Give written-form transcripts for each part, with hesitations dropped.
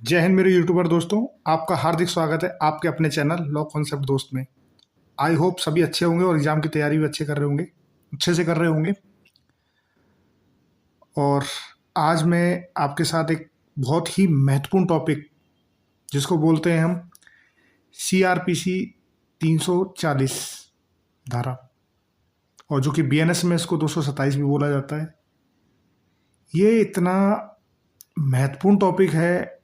जय हिंद मेरे यूट्यूबर दोस्तों। आपका हार्दिक स्वागत है आपके अपने चैनल लॉ कॉन्सेप्ट दोस्त में। आई होप सभी अच्छे होंगे और एग्ज़ाम की तैयारी भी अच्छे से कर रहे होंगे। और आज मैं आपके साथ एक बहुत ही महत्वपूर्ण टॉपिक जिसको बोलते हैं हम CRPC 340 धारा, और जो कि BNS में इसको 227 भी बोला जाता है। ये इतना महत्वपूर्ण टॉपिक है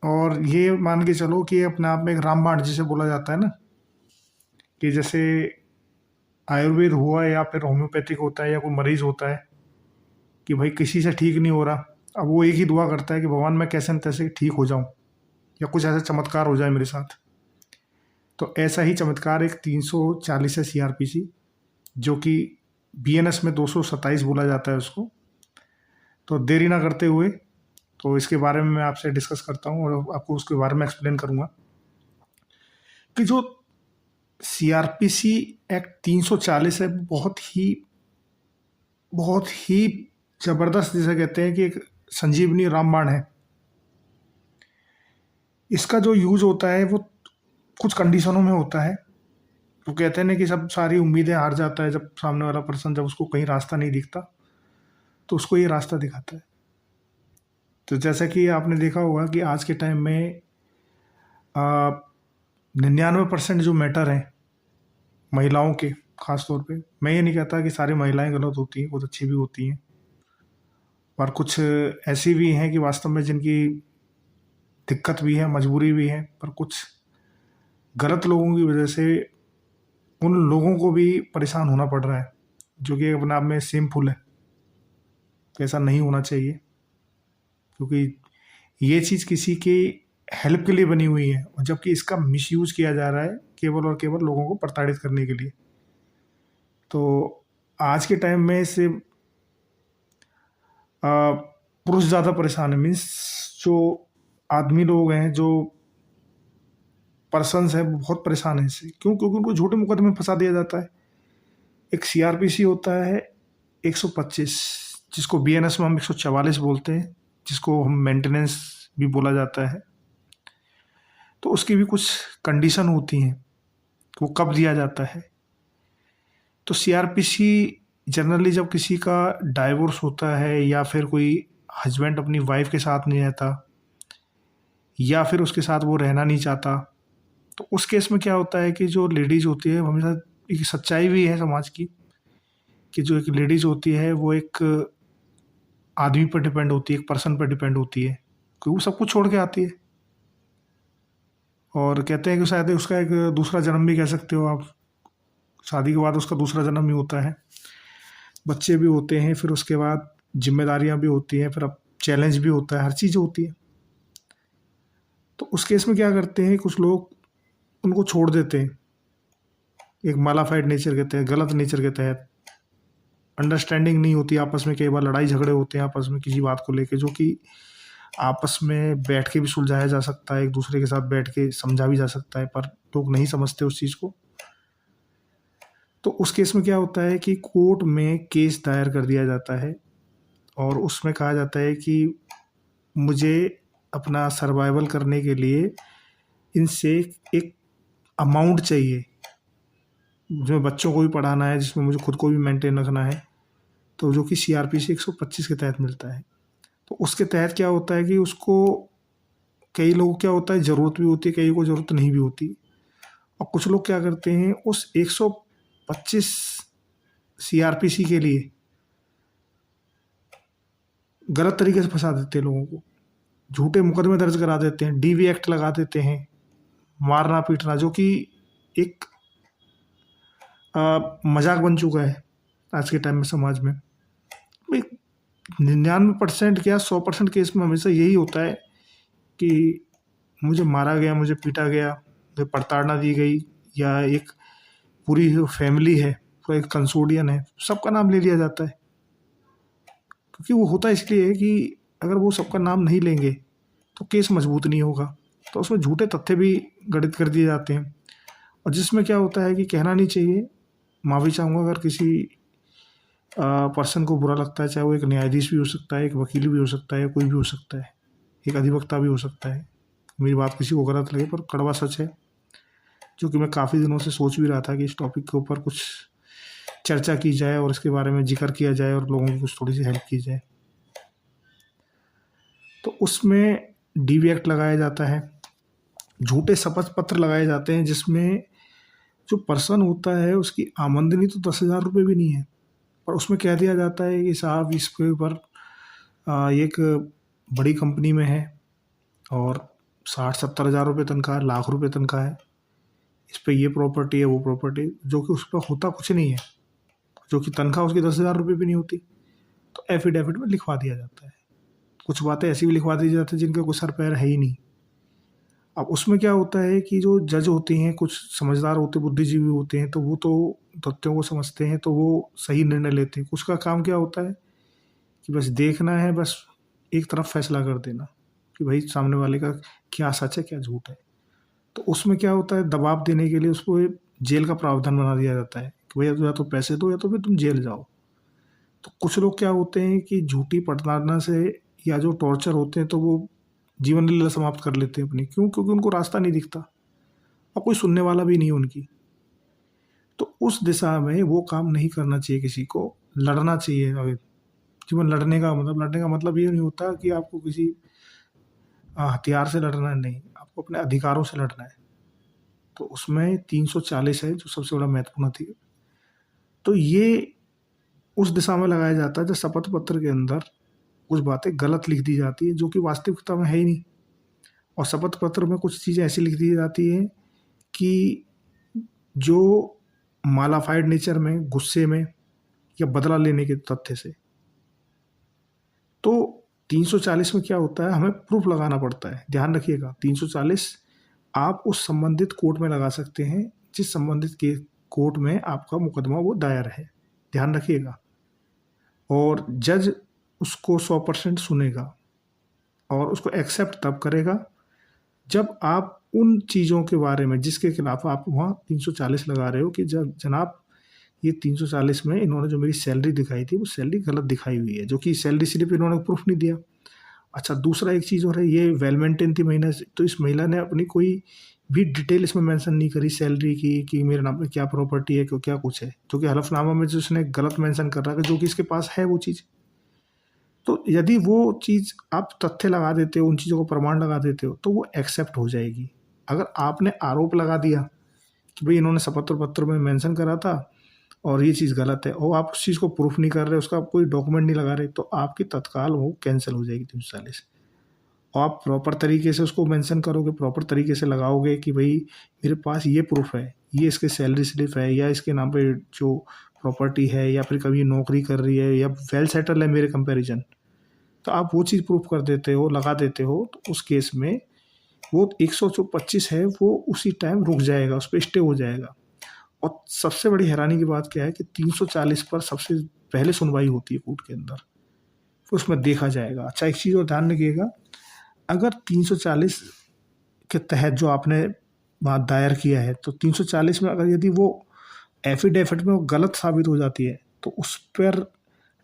और ये मान के चलो कि अपने आप में एक रामबाण जिसे बोला जाता है ना, कि जैसे आयुर्वेद हुआ या फिर होम्योपैथिक होता है या कोई मरीज होता है कि भाई किसी से ठीक नहीं हो रहा, अब वो एक ही दुआ करता है कि भगवान मैं कैसे न तैसे ठीक हो जाऊं या कुछ ऐसा चमत्कार हो जाए मेरे साथ। तो ऐसा ही चमत्कार एक 340 है CRPC, जो कि BNS में 227 बोला जाता है उसको। तो देरी ना करते हुए तो इसके बारे में मैं आपसे डिस्कस करता हूँ और आपको उसके बारे में एक्सप्लेन करूँगा कि जो CRPC एक्ट 340 है बहुत ही ज़बरदस्त, जिसे कहते हैं कि एक संजीवनी रामबाण है। इसका जो यूज होता है वो कुछ कंडीशनों में होता है। वो कहते हैं ना कि सब सारी उम्मीदें हार जाता है जब सामने वाला पर्सन, जब उसको कहीं रास्ता नहीं दिखता तो उसको ये रास्ता दिखाता है। तो जैसा कि आपने देखा होगा कि आज के टाइम में 99% जो मैटर हैं महिलाओं के, ख़ास तौर पे, मैं ये नहीं कहता कि सारी महिलाएं गलत होती हैं, कुछ अच्छी भी होती हैं, पर कुछ ऐसी भी हैं कि वास्तव में जिनकी दिक्कत भी है, मजबूरी भी है, पर कुछ गलत लोगों की वजह से उन लोगों को भी परेशान होना पड़ रहा है, जो कि अपने आप में सेमफुल है। ऐसा नहीं होना चाहिए, क्योंकि ये चीज़ किसी की हेल्प के लिए बनी हुई है, और जबकि इसका मिसयूज किया जा रहा है केवल और केवल लोगों को प्रताड़ित करने के लिए। तो आज के टाइम में इससे पुरुष ज़्यादा परेशान है, मीन्स जो आदमी लोग हैं, जो पर्सन्स हैं, वो बहुत परेशान हैं इससे। क्यों? क्योंकि उनको झूठे मुकदमे में फंसा दिया जाता है। एक CRPC होता है 125, जिसको BNS में हम 144 बोलते हैं, जिसको हम मेंटेनेंस भी बोला जाता है। तो उसकी भी कुछ कंडीशन होती हैं कि वो कब दिया जाता है। तो CRPC जनरली जब किसी का डाइवोर्स होता है, या फिर कोई हस्बैंड अपनी वाइफ के साथ नहीं रहता, या फिर उसके साथ वो रहना नहीं चाहता, तो उस केस में क्या होता है कि जो लेडीज़ होती है, हमेशा एक सच्चाई भी है समाज की, कि जो एक लेडीज़ होती है वो एक आदमी पर डिपेंड होती है, एक पर्सन पर डिपेंड होती है, क्योंकि वो सब कुछ छोड़ के आती है। और कहते हैं कि शायद उसका एक दूसरा जन्म भी कह सकते हो आप, शादी के बाद उसका दूसरा जन्म ही होता है। बच्चे भी होते हैं, फिर उसके बाद जिम्मेदारियां भी होती हैं, फिर अब चैलेंज भी होता है, हर चीज़ होती है। तो उस केस में क्या करते हैं कुछ लोग, उनको छोड़ देते हैं एक मालाफाइड नेचर के तहत, गलत नेचर के तहत। अंडरस्टैंडिंग नहीं होती आपस में, कई बार लड़ाई झगड़े होते हैं आपस में किसी बात को लेके, जो कि आपस में बैठ के भी सुलझाया जा सकता है, एक दूसरे के साथ बैठ के समझा भी जा सकता है, पर लोग नहीं समझते उस चीज़ को। तो उस केस में क्या होता है कि कोर्ट में केस दायर कर दिया जाता है, और उसमें कहा जाता है कि मुझे अपना सर्वाइवल करने के लिए इनसे एक अमाउंट चाहिए, जो बच्चों को भी पढ़ाना है, जिसमें मुझे खुद को भी मेंटेन रखना है, तो जो कि CRPC 125 के तहत मिलता है। तो उसके तहत क्या होता है कि उसको, कई लोगों को क्या होता है ज़रूरत भी होती है, कई को ज़रूरत नहीं भी होती, और कुछ लोग क्या करते हैं उस 125 CRPC के लिए गलत तरीके से फंसा देते हैं लोगों को, झूठे मुकदमे दर्ज करा देते हैं, DV एक्ट लगा देते हैं, मारना पीटना, जो कि एक मजाक बन चुका है आज के टाइम में समाज में। 99% क्या 100% केस में हमेशा यही होता है कि मुझे मारा गया, मुझे पीटा गया, मुझे प्रताड़ना दी गई, या एक पूरी फैमिली है, तो एक कंसोर्डियन है, सबका नाम ले लिया जाता है। क्योंकि वो होता इसलिए कि अगर वो सबका नाम नहीं लेंगे तो केस मजबूत नहीं होगा, तो उसमें झूठे तथ्य भी गठित कर दिए जाते हैं। और जिसमें क्या होता है कि कहना नहीं चाहिए, माफ़ी चाहूँगा अगर किसी पर्सन को बुरा लगता है, चाहे वो एक न्यायाधीश भी हो सकता है, एक वकील भी हो सकता है, कोई भी हो सकता है, एक अधिवक्ता भी हो सकता है। मेरी बात किसी को गलत लगे पर कड़वा सच है, जो कि मैं काफ़ी दिनों से सोच भी रहा था कि इस टॉपिक के ऊपर कुछ चर्चा की जाए और इसके बारे में जिक्र किया जाए और लोगों की कुछ थोड़ी सी हेल्प की जाए। तो उसमें डीवी एक्ट लगाया जाता है, झूठे शपथ पत्र लगाए जाते हैं, जिसमें जो पर्सन होता है उसकी आमदनी तो 10,000 रुपये भी नहीं है, पर उसमें कह दिया जाता है कि साहब इसके ऊपर एक बड़ी कंपनी में है और 60-70 हज़ार रुपये तनख्वाह है, लाख रुपये तनख्वाह है, इस पर ये प्रॉपर्टी है वो प्रॉपर्टी, जो कि उस पर होता कुछ नहीं है, जो कि तनख्वाह उसकी 10,000 रुपये भी नहीं होती। तो एफिडेविट में लिखवा दिया जाता है। कुछ बातें ऐसी भी लिखवा दी जाती है जिनका कोई सर पैर है ही नहीं। अब उसमें क्या होता है कि जो जज होते हैं कुछ समझदार होते, बुद्धिजीवी होते हैं, तो वो तो तथ्यों को समझते हैं, तो वो सही निर्णय लेते हैं। उसका काम क्या होता है कि बस देखना है, बस एक तरफ फैसला कर देना कि भाई सामने वाले का क्या सच है क्या झूठ है। तो उसमें क्या होता है, दबाव देने के लिए उसको जेल का प्रावधान बना दिया जाता है कि भैया या तो पैसे दो या तो फिर तुम जेल जाओ। तो कुछ लोग क्या होते हैं कि झूठी प्रताड़ना से या जो टॉर्चर होते हैं तो वो जीवन लीला समाप्त कर लेते हैं अपनी। क्यों? क्योंकि उनको रास्ता नहीं दिखता और कोई सुनने वाला भी नहीं है उनकी। तो उस दिशा में वो काम नहीं करना चाहिए, किसी को लड़ना चाहिए। अगर जीवन लड़ने का मतलब ये नहीं होता कि आपको किसी हथियार से लड़ना है, नहीं, आपको अपने अधिकारों से लड़ना है। तो उसमें 340 है जो सबसे बड़ा महत्वपूर्ण थी। तो ये उस दिशा में लगाया जाता है जब शपथ पत्र के अंदर कुछ बातें गलत लिख दी जाती है जो कि वास्तविकता में है ही नहीं, और शपथ पत्र में कुछ चीज़ें ऐसी लिख दी जाती हैं कि जो मालाफाइड नेचर में, गुस्से में या बदला लेने के तथ्य से। तो 340 में क्या होता है, हमें प्रूफ लगाना पड़ता है। ध्यान रखिएगा, 340 आप उस संबंधित कोर्ट में लगा सकते हैं जिस संबंधित के कोर्ट में आपका मुकदमा वो दायर है। ध्यान रखिएगा। और जज उसको 100% सुनेगा और उसको एक्सेप्ट तब करेगा जब आप उन चीज़ों के बारे में जिसके खिलाफ आप वहाँ 340 लगा रहे हो कि जब जनाब ये 340 में इन्होंने जो मेरी सैलरी दिखाई थी वो सैलरी गलत दिखाई हुई है, जो कि सैलरी स्लिप इन्होंने प्रूफ नहीं दिया। अच्छा, दूसरा एक चीज़ और है, ये वेल मेंटेन थी महीना से, तो इस महिला ने अपनी कोई भी डिटेल इसमें मेंशन नहीं करी सैलरी की कि मेरे नाम पे क्या प्रॉपर्टी है क्या कुछ है, जो कि हलफनामा में जो उसने गलत मेंशन कर रहा है जो कि इसके पास है वो चीज़। तो यदि वो चीज़ आप तथ्य लगा देते हो, उन चीज़ों को प्रमाण लगा देते हो, तो वो एक्सेप्ट हो जाएगी। अगर आपने आरोप लगा दिया कि भाई इन्होंने शपथ पत्र में मेंशन करा था और ये चीज़ गलत है, और आप उस चीज़ को प्रूफ नहीं कर रहे, उसका कोई डॉक्यूमेंट नहीं लगा रहे, तो आपकी तत्काल वो कैंसिल हो जाएगी 340। और आप प्रॉपर तरीके से उसको मेंशन करोगे, प्रॉपर तरीके से लगाओगे कि भाई मेरे पास ये प्रूफ है, ये इसके सैलरी स्लिप है, या इसके नाम पे जो प्रॉपर्टी है, या फिर कभी नौकरी कर रही है, या वेल सेटल है मेरे कंपैरिजन, तो आप वो चीज़ प्रूफ कर देते हो, लगा देते हो, तो उस केस में वो 125 है वो उसी टाइम रुक जाएगा, उस पर स्टे हो जाएगा। और सबसे बड़ी हैरानी की बात क्या है कि 340 पर सबसे पहले सुनवाई होती है कोर्ट के अंदर, फिर उसमें देखा जाएगा। अच्छा, एक चीज़ और ध्यान रखिएगा, अगर 340 के तहत जो आपने बात दायर किया है, तो 340 में अगर यदि वो एफिडेविट में वो गलत साबित हो जाती है, तो उस पर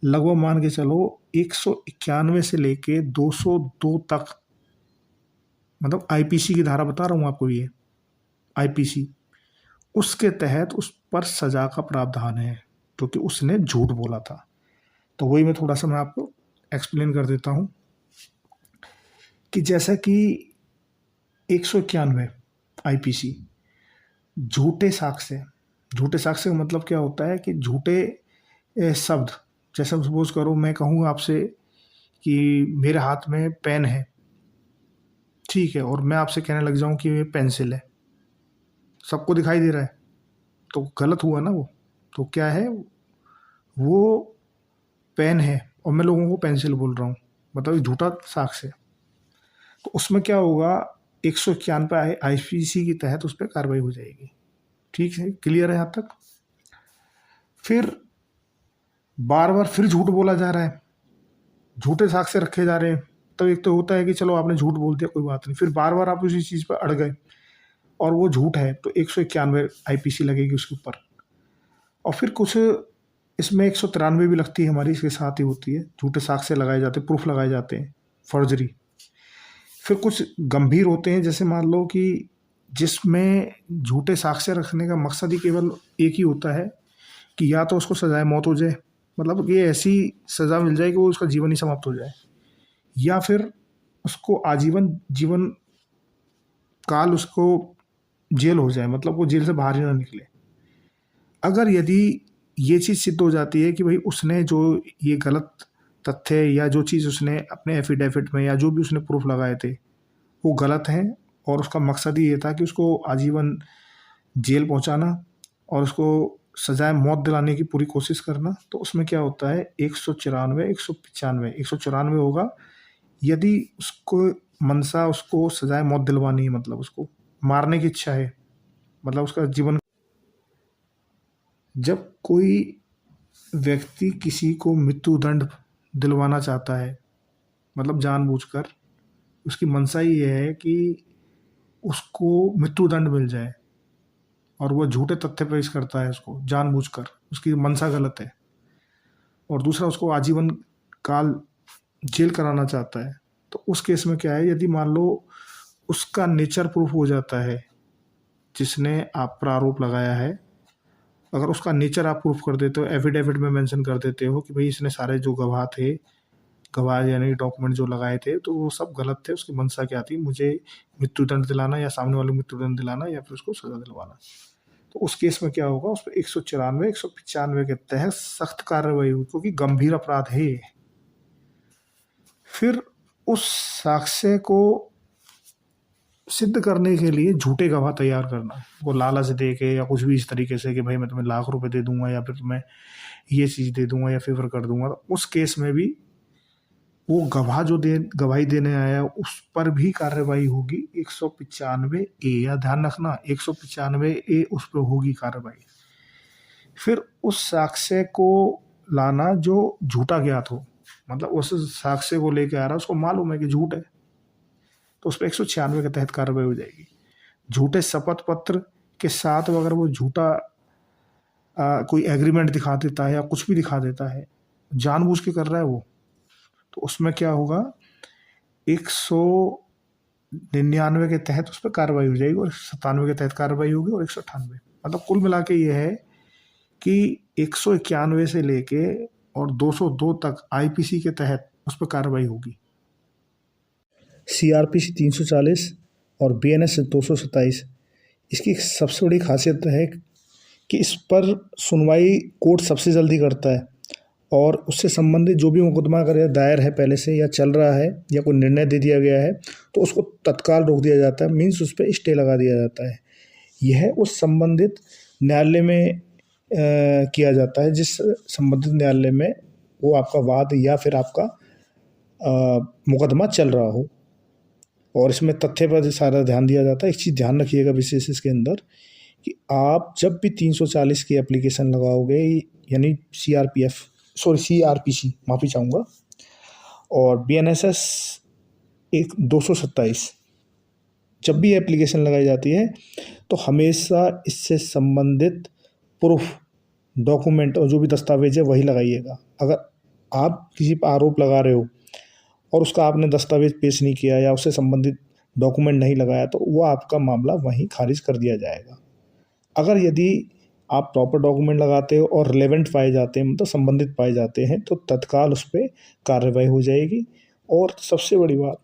लगभग मान के चलो 191 से लेके 202 तक, मतलब आईपीसी की धारा बता रहा हूँ आपको, ये आईपीसी, उसके तहत उस पर सजा का प्रावधान है क्योंकि उसने झूठ बोला था। तो वही मैं थोड़ा सा मैं आपको एक्सप्लेन कर देता हूँ कि जैसा कि 191 आईपीसी, झूठे साक्ष्य का मतलब क्या होता है कि झूठे शब्द, जैसे सपोज करो मैं कहूँ आपसे कि मेरे हाथ में पेन है, ठीक है, और मैं आपसे कहने लग जाऊँ कि ये पेंसिल है, सबको दिखाई दे रहा है, तो गलत हुआ ना वो। तो क्या है, वो पेन है और मैं लोगों को पेंसिल बोल रहा हूँ, मतलब झूठा साक्ष्य है। तो उसमें क्या होगा, 191 आईपीसी के तहत उस पर कार्रवाई हो जाएगी। ठीक है, क्लियर है यहाँ तक। फिर बार बार फिर झूठ बोला जा रहा है, झूठे साक्ष्य रखे जा रहे हैं, तो एक तो होता है कि चलो आपने झूठ बोल दिया कोई बात नहीं, फिर बार बार आप उसी चीज़ पर अड़ गए और वो झूठ है, तो 191 आईपीसी लगेगी उसके ऊपर। और फिर कुछ इसमें 193 भी लगती है हमारी, इसके साथ ही होती है, झूठे साक्ष्य लगाए जाते हैं, प्रूफ लगाए जाते हैं, फर्जरी। फिर कुछ गंभीर होते हैं, जैसे मान लो कि जिसमें झूठे साक्ष्य रखने का मकसद ही केवल एक ही होता है कि या तो उसको सजाए मौत हो जाए, मतलब ये ऐसी सज़ा मिल जाए कि वो उसका जीवन ही समाप्त हो जाए, या फिर उसको आजीवन जीवन काल उसको जेल हो जाए, मतलब वो जेल से बाहर ही ना निकले। अगर यदि ये चीज़ सिद्ध हो जाती है कि भाई उसने जो ये गलत तथ्य या जो चीज़ उसने अपने एफिडेविट में या जो भी उसने प्रूफ लगाए थे वो गलत हैं, और उसका मकसद ही ये था कि उसको आजीवन जेल पहुंचाना और उसको सजाए मौत दिलाने की पूरी कोशिश करना, तो उसमें क्या होता है 194 195 194 होगा यदि उसको मनसा उसको सजाए मौत दिलवानी है, मतलब उसको मारने की इच्छा है, मतलब उसका जीवन। जब कोई व्यक्ति किसी को मृत्युदंड दिलवाना चाहता है, मतलब जानबूझकर, उसकी मंशा ही ये है कि उसको मृत्युदंड मिल जाए, और वो झूठे तथ्य पेश करता है उसको जानबूझकर, उसकी मंशा गलत है। और दूसरा उसको आजीवन काल जेल कराना चाहता है, तो उस केस में क्या है, यदि मान लो उसका नेचर प्रूफ हो जाता है, जिसने आप पर आरोप लगाया है, अगर उसका नेचर आप प्रूफ कर देते हो, एफिडेविट में मेंशन कर देते हो कि भाई इसने सारे जो गवाह थे, गवाह यानी डॉक्यूमेंट जो लगाए थे, तो वो सब गलत थे, उसकी मंशा क्या थी, मुझे मृत्युदंड दिलाना या सामने वाले को मृत्युदंड दिलाना या फिर उसको सजा दिलवाना, तो उस केस में क्या होगा, उस पर 194 195 के तहत सख्त कार्रवाई हुई, क्योंकि गंभीर अपराध है ये। फिर उस साक्ष्य को सिद्ध करने के लिए झूठे गवाह तैयार करना, वो लालच दे के या कुछ भी इस तरीके से कि भाई मैं तुम्हें लाख रुपए दे दूंगा या फिर तुम्हें ये चीज़ दे दूंगा या फेवर कर दूंगा, तो उस केस में भी वो गवाह जो गवाही देने आया उस पर भी कार्रवाई होगी 195 ए, या ध्यान रखना 195 ए उस पर होगी कार्रवाई। फिर उस साक्ष्य को लाना जो झूठा ज्ञात हो, मतलब उस साक्ष्य को लेके आ रहा है उसको मालूम है कि झूठ है, तो उस पर 196 के तहत कार्रवाई हो जाएगी। झूठे शपथ पत्र के साथ अगर वो झूठा कोई एग्रीमेंट दिखा देता है या कुछ भी दिखा देता है, जानबूझ के कर रहा है वो, तो उसमें क्या होगा 199 के तहत उस पर कार्रवाई हो जाएगी, और 97 के तहत कार्रवाई होगी, और 198, मतलब कुल मिला के ये है कि 191 से लेके और 202 तक आईपीसी के तहत उस पर कार्रवाई होगी। सीआरपीसी 340 और बीएनएस 227, इसकी सबसे बड़ी खासियत है कि इस पर सुनवाई कोर्ट सबसे जल्दी करता है, और उससे संबंधित जो भी मुकदमा अगर दायर है पहले से या चल रहा है या कोई निर्णय दे दिया गया है, तो उसको तत्काल रोक दिया जाता है, मीन्स उस पर स्टे लगा दिया जाता है। यह उस संबंधित न्यायालय में किया जाता है जिस संबंधित न्यायालय में वो आपका वाद या फिर आपका मुकदमा चल रहा हो, और इसमें तथ्य पर सारा ध्यान दिया जाता है। एक चीज़ ध्यान रखिएगा विशेष इसके अंदर कि आप जब भी 340 की एप्लीकेशन लगाओगे, यानी सीआरपीसी माफ़ी चाहूँगा, और बीएनएसएस 227 जब भी एप्लीकेशन लगाई जाती है, तो हमेशा इससे संबंधित प्रूफ डॉक्यूमेंट और जो भी दस्तावेज है वही लगाइएगा। अगर आप किसी पर आरोप लगा रहे हो और उसका आपने दस्तावेज पेश नहीं किया या उससे संबंधित डॉक्यूमेंट नहीं लगाया, तो वो आपका मामला वहीं खारिज कर दिया जाएगा। अगर यदि आप प्रॉपर डॉक्यूमेंट लगाते हो और रिलेवेंट पाए जाते हैं, मतलब संबंधित पाए जाते हैं, तो तत्काल उस पर कार्रवाई हो जाएगी। और सबसे बड़ी बात,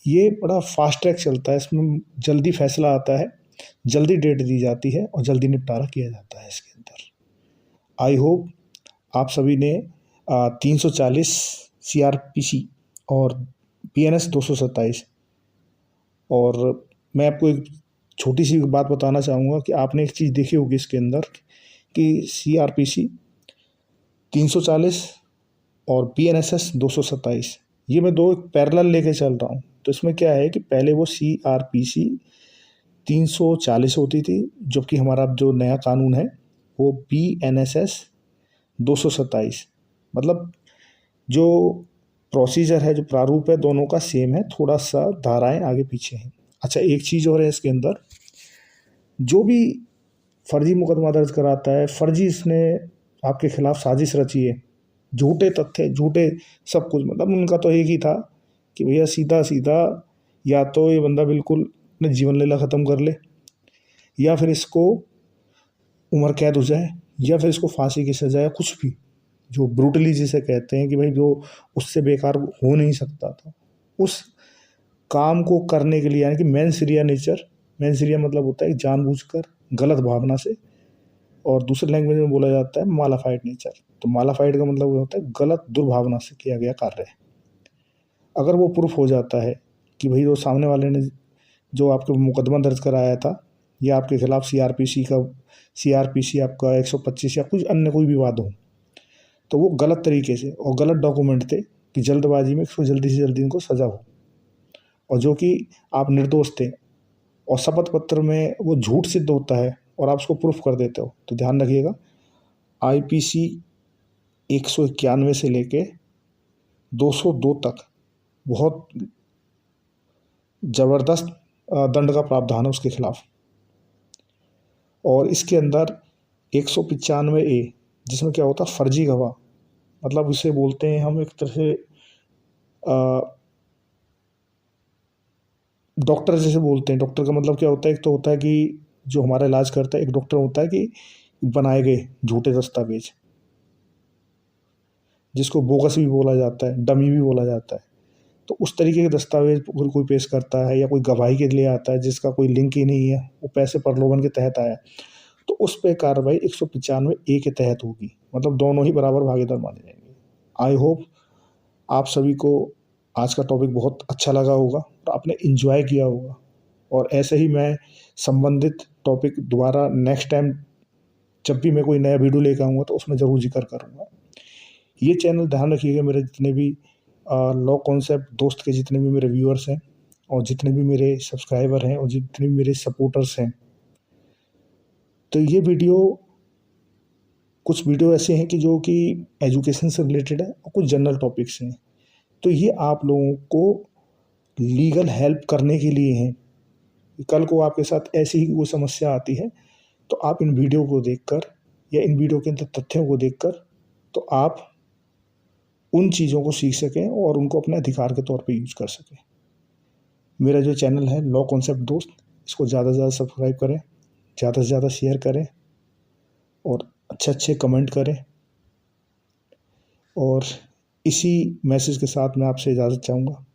ये बड़ा फास्ट ट्रैक चलता है, इसमें जल्दी फैसला आता है, जल्दी डेट दी जाती है और जल्दी निपटारा किया जाता है इसके अंदर। आई होप आप सभी ने 340 सीआरपीसी और बीएनएस 227, और मैं आपको एक छोटी सी बात बताना चाहूँगा कि आपने एक चीज़ देखी होगी इसके अंदर कि सीआरपीसी 340 और बीएनएसएस 227, ये मैं दो पैरेलल लेके चल रहा हूँ। तो इसमें क्या है कि पहले वो सीआरपीसी 340 होती थी, जबकि हमारा जो नया कानून है वो बीएनएसएस 227, मतलब जो प्रोसीजर है, जो प्रारूप है, दोनों का सेम है, थोड़ा सा धाराएं आगे पीछे हैं। अच्छा, एक चीज़ और है इसके अंदर, जो भी फर्जी मुकदमा दर्ज कराता है, फर्जी इसने आपके खिलाफ साजिश रची है, झूठे तथ्य, झूठे सब कुछ, मतलब उनका तो एक ही था कि भैया सीधा सीधा या तो ये बंदा बिल्कुल अपने जीवन लीला ख़त्म कर ले, या फिर इसको उम्र कैद हो जाए, या फिर इसको फांसी की सजा, या कुछ भी जो ब्रूटली जिसे कहते हैं कि भाई जो उससे बेकार हो नहीं सकता था, उस काम को करने के लिए, यानी कि मैंसिरिया नेचर, मैंसिरिया मतलब होता है जानबूझकर गलत भावना से, और दूसरे लैंग्वेज में बोला जाता है मालाफाइड नेचर। तो मालाफाइड का मतलब होता है गलत दुर्भावना से किया गया कार्य। अगर वो प्रूफ हो जाता है कि भाई वो सामने वाले ने जो आपके मुकदमा दर्ज कराया था, या आपके खिलाफ सीआरपीसी आपका 125 या कुछ अन्य कोई विवाद हो, तो वो गलत तरीके से और गलत डॉक्यूमेंट थे कि जल्दबाजी में इसको जल्दी से जल्दी इनको सजा हो, और जो कि आप निर्दोष थे, और शपथ पत्र में वो झूठ सिद्ध होता है और आप उसको प्रूफ कर देते हो, तो ध्यान रखिएगा आईपीसी 191 से लेके 202 तक बहुत ज़बरदस्त दंड का प्रावधान है उसके खिलाफ। और इसके अंदर 195A, जिसमें क्या होता है फर्जी गवाह, मतलब इसे बोलते हैं हम एक तरह से डॉक्टर जैसे बोलते हैं। डॉक्टर का मतलब क्या होता है, एक तो होता है कि जो हमारा इलाज करता है, एक डॉक्टर होता है कि बनाए गए झूठे दस्तावेज, जिसको बोगस भी बोला जाता है, डमी भी बोला जाता है। तो उस तरीके के दस्तावेज कोई पेश करता है या कोई गवाही के लिए आता है जिसका कोई लिंक ही नहीं है, वो पैसे प्रलोभन के तहत आया, तो उस पर कार्रवाई 195A के तहत होगी, मतलब दोनों ही बराबर भागीदार माने जाएंगे। आई होप आप सभी को आज का टॉपिक बहुत अच्छा लगा होगा और आपने इन्जॉय किया होगा, और ऐसे ही मैं संबंधित टॉपिक दोबारा नेक्स्ट टाइम जब भी मैं कोई नया वीडियो लेकर आऊँगा तो उसमें ज़रूर जिक्र करूँगा। ये चैनल ध्यान रखिएगा, मेरे जितने भी लॉ कॉन्सेप्ट दोस्त के जितने भी मेरे व्यूअर्स हैं, और जितने भी मेरे सब्सक्राइबर हैं, और जितने भी मेरे सपोर्टर्स हैं, तो ये वीडियो कुछ वीडियो ऐसे हैं कि जो कि एजुकेशन से रिलेटेड है और कुछ जनरल टॉपिक्स हैं। तो ये आप लोगों को लीगल हेल्प करने के लिए हैं। कल को आपके साथ ऐसी ही कोई समस्या आती है तो आप इन वीडियो को देखकर या इन वीडियो के अंदर तथ्यों को देखकर तो आप उन चीज़ों को सीख सकें और उनको अपने अधिकार के तौर पे यूज कर सकें। मेरा जो चैनल है लॉ कॉन्सेप्ट दोस्त, इसको ज़्यादा से ज़्यादा सब्सक्राइब करें, ज़्यादा से ज़्यादा शेयर करें, और अच्छे अच्छे कमेंट करें। और इसी मैसेज के साथ मैं आपसे इजाज़त चाहूँगा।